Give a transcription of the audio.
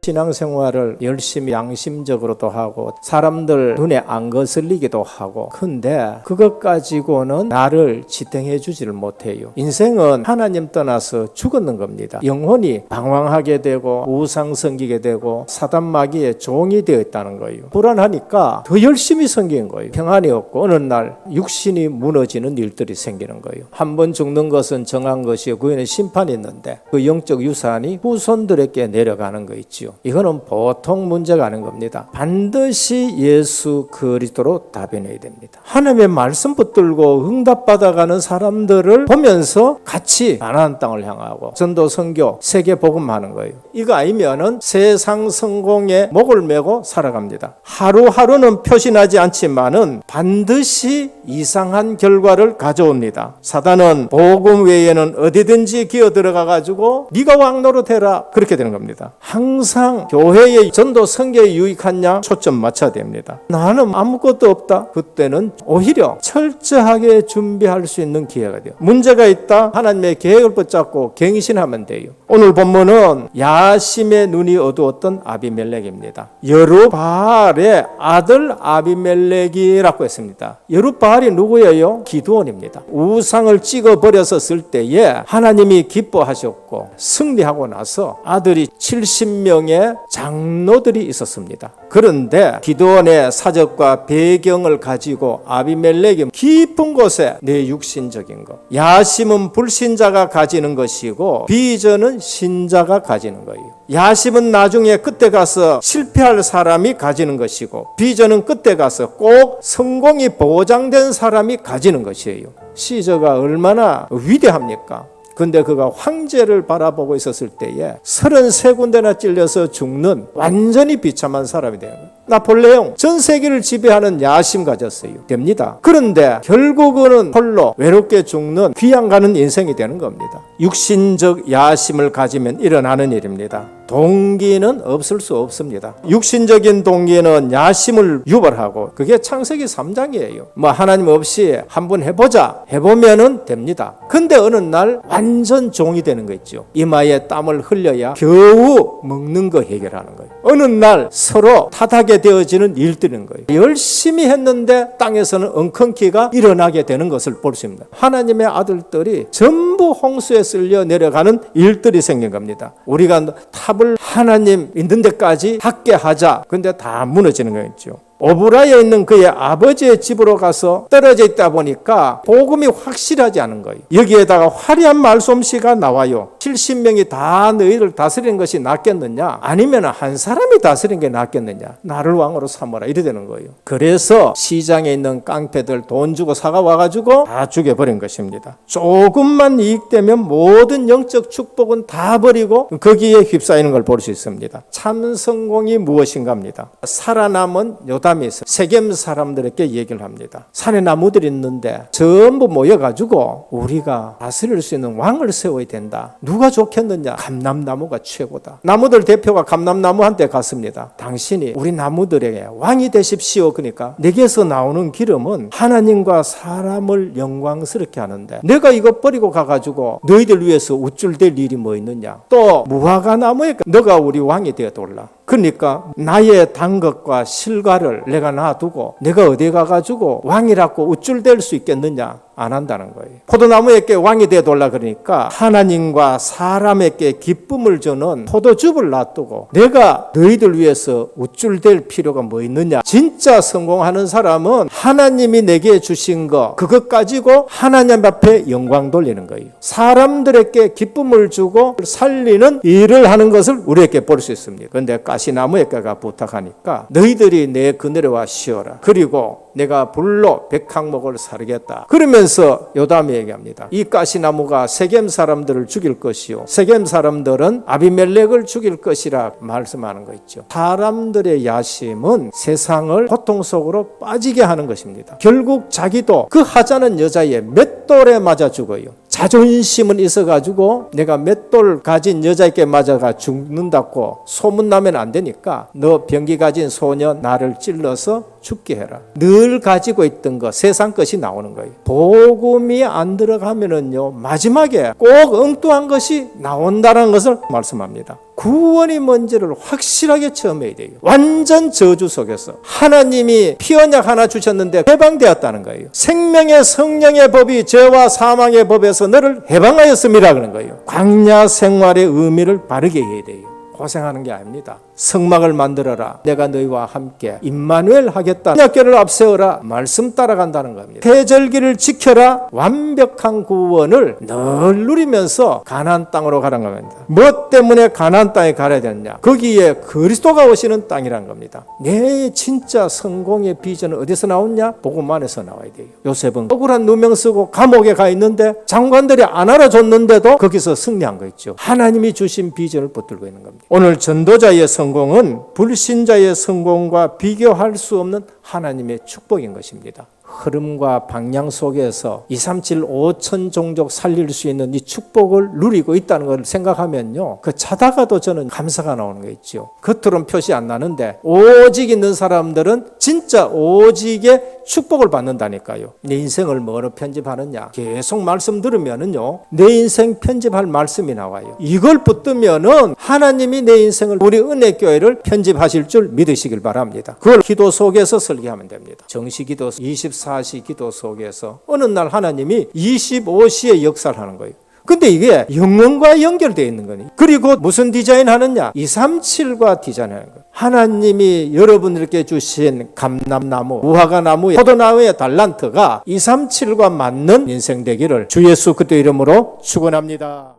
신앙생활을 열심히 양심적으로도 하고 사람들 눈에 안 거슬리기도 하고, 근데 그것 가지고는 나를 지탱해 주지를 못해요. 인생은 하나님 떠나서 죽었는 겁니다. 영혼이 방황하게 되고 우상 섬기게 되고 사단 마귀의 종이 되어 있다는 거예요. 불안하니까 더 열심히 섬기는 거예요. 평안이 없고 어느 날 육신이 무너지는 일들이 생기는 거예요. 한 번 죽는 것은 정한 것이요 그 후에는 심판이 있는데 그 영적 유산이 후손들에게 내려가는 거 있지요. 이거는 보통 문제가 아닌 겁니다. 반드시 예수 그리스도로 답변해야 됩니다. 하나님의 말씀 붙들고 응답받아가는 사람들을 보면서 같이 가나안 땅을 향하고 전도 선교 세계 복음하는 거예요. 이거 아니면은 세상 성공에 목을 메고 살아갑니다. 하루하루는 표시나지 않지만은 반드시 이상한 결과를 가져옵니다. 사단은 복음 외에는 어디든지 기어 들어가 가지고 네가 왕 노릇해라 그렇게 되는 겁니다. 항상 교회의 전도 선교에 유익하냐 초점 맞춰야 됩니다. 나는 아무것도 없다. 그때는 오히려 철저하게 준비할 수 있는 기회가 돼요. 문제가 있다. 하나님의 계획을 붙잡고 갱신하면 돼요. 오늘 본문은 야심의 눈이 어두웠던 아비멜렉입니다. 여룻바알의 아들 아비멜렉이라고 했습니다. 여룻바알이 누구예요? 기드온입니다. 우상을 찍어버렸었을 때에 하나님이 기뻐하셨고 승리하고 나서 아들이 70명의 장로들이 있었습니다. 그런데 기드온의 사적과 배경을 가지고 아비멜렉이 깊은 곳에 내 육신적인 것, 야심은 불신자가 가지는 것이고 비전은 신자가 가지는 거예요. 야심은 나중에 끝에 가서 실패할 사람이 가지는 것이고 비전은 끝에 가서 꼭 성공이 보장된 사람이 가지는 것이에요. 시저가 얼마나 위대합니까? 근데 그가 황제를 바라보고 있었을 때에 33군데나 찔려서 죽는 완전히 비참한 사람이 되는 거예요. 나폴레옹 전 세계를 지배하는 야심 가졌어요. 됩니다. 그런데 결국은 홀로 외롭게 죽는 귀양 가는 인생이 되는 겁니다. 육신적 야심을 가지면 일어나는 일입니다. 동기는 없을 수 없습니다. 육신적인 동기는 야심을 유발하고 그게 창세기 3장이에요. 하나님 없이 한번 해보자. 해보면은 됩니다. 근데 어느 날 완전 종이 되는 거 있죠. 이마에 땀을 흘려야 겨우 먹는 거 해결하는 거예요. 어느 날 서로 타닥에 되어지는 일들인 거예요. 열심히 했는데 땅에서는 엉겅퀴가 일어나게 되는 것을 볼 수 있습니다. 하나님의 아들들이 전부 홍수에 쓸려 내려가는 일들이 생긴 겁니다. 우리가 탑을 하나님 있는 데까지 닿게 하자. 근데 다 무너지는 거였죠. 오브라에 있는 그의 아버지의 집으로 가서 떨어져 있다 보니까 복음이 확실하지 않은 거예요. 여기에다가 화려한 말솜씨가 나와요. 70명이 다 너희를 다스리는 것이 낫겠느냐? 아니면 한 사람이 다스리는 게 낫겠느냐? 나를 왕으로 삼아라. 이래 되는 거예요. 그래서 시장에 있는 깡패들 돈 주고 사가 와가지고 다 죽여버린 것입니다. 조금만 이익되면 모든 영적 축복은 다 버리고 거기에 휩싸이는 걸 볼 수 있습니다. 참 성공이 무엇인가 합니다. 살아남은 요담이 있어요. 세겜 사람들에게 얘기를 합니다. 산에 나무들이 있는데 전부 모여가지고 우리가 다스릴 수 있는 왕을 세워야 된다. 누가 좋겠느냐? 감람나무가 최고다. 나무들 대표가 감람나무한테 갔습니다. 당신이 우리 나무들에게 왕이 되십시오. 그러니까 내게서 나오는 기름은 하나님과 사람을 영광스럽게 하는데 내가 이거 버리고 가가지고 너희들 위해서 우쭐댈 일이 뭐 있느냐? 또 무화과 나무에 너가 우리 왕이 되어돌라. 그러니까 나의 단 것과 실과를 내가 놔두고 내가 어디 가가지고 왕이라고 우쭐댈 수 있겠느냐? 안 한다는 거예요. 포도나무에게 왕이 되어돌라 그러니까 하나님과 사람에게 기쁨을 주는 포도즙을 놔두고 내가 너희들 위해서 우쭐댈 필요가 뭐 있느냐? 진짜 성공하는 사람은 하나님이 내게 주신 거 그것 가지고 하나님 앞에 영광 돌리는 거예요. 사람들에게 기쁨을 주고 살리는 일을 하는 것을 우리에게 볼 수 있습니다. 그런데 가시나무에게가 부탁하니까 너희들이 내 그늘에 와 쉬어라. 그리고 내가 불로 백항목을 사르겠다. 그러면서 요담이 얘기합니다. 이 가시나무가 세겜 사람들을 죽일 것이요 세겜 사람들은 아비멜렉을 죽일 것이라 말씀하는 거 있죠. 사람들의 야심은 세상을 고통 속으로 빠지게 하는 것입니다. 결국 자기도 그 하자는 여자의 맷돌에 맞아 죽어요. 자존심은 있어가지고 내가 맷돌 가진 여자에게 맞아가 죽는다고 소문나면 안 되니까 너 병기 가진 소년 나를 찔러서 죽게 해라. 늘 가지고 있던 거, 세상 것이 나오는 거예요. 복음이 안 들어가면은요, 마지막에 꼭 엉뚱한 것이 나온다는 것을 말씀합니다. 구원이 뭔지를 확실하게 체험해야 돼요. 완전 저주 속에서 하나님이 피언약 하나 주셨는데 해방되었다는 거예요. 생명의 성령의 법이 죄와 사망의 법에서 너를 해방하였음이라 그런 거예요. 광야 생활의 의미를 바르게 해야 돼요. 고생하는 게 아닙니다. 성막을 만들어라. 내가 너희와 함께 임마누엘 하겠다. 언약궤를 앞세워라. 말씀 따라간다는 겁니다. 태절기를 지켜라. 완벽한 구원을 늘 누리면서 가나안 땅으로 가라는 겁니다. 뭐 때문에 가나안 땅에 가야 되느냐? 거기에 그리스도가 오시는 땅이란 겁니다. 내 진짜 성공의 비전은 어디서 나오냐? 복음 안에서 나와야 돼요. 요셉은 억울한 누명 쓰고 감옥에 가 있는데 장관들이 안 알아줬는데도 거기서 승리한 거 있죠. 하나님이 주신 비전을 붙들고 있는 겁니다. 오늘 전도자의 성공은 불신자의 성공과 비교할 수 없는 하나님의 축복인 것입니다. 흐름과 방향 속에서 237 5천 종족 살릴 수 있는 이 축복을 누리고 있다는 걸 생각하면요, 그 자다가도 저는 감사가 나오는 거 있죠. 겉으로는 표시 안 나는데 오직 있는 사람들은 진짜 오직의 축복을 받는다니까요. 내 인생을 뭐로 편집하느냐? 계속 말씀 들으면은요, 내 인생 편집할 말씀이 나와요. 이걸 붙들면은 하나님이 내 인생을, 우리 은혜교회를 편집하실 줄 믿으시길 바랍니다. 그걸 기도 속에서 설계하면 됩니다. 정시기도 24시 기도 속에서 어느 날 하나님이 25시에 역사를 하는 거예요. 근데 이게 영혼과 연결되어 있는 거니. 그리고 무슨 디자인 하느냐? 237과 디자인하는 거예요. 하나님이 여러분들께 주신 감람나무, 무화과나무, 포도나무의 달란트가 237과 맞는 인생 되기를 주 예수 그리스도 이름으로 축원합니다.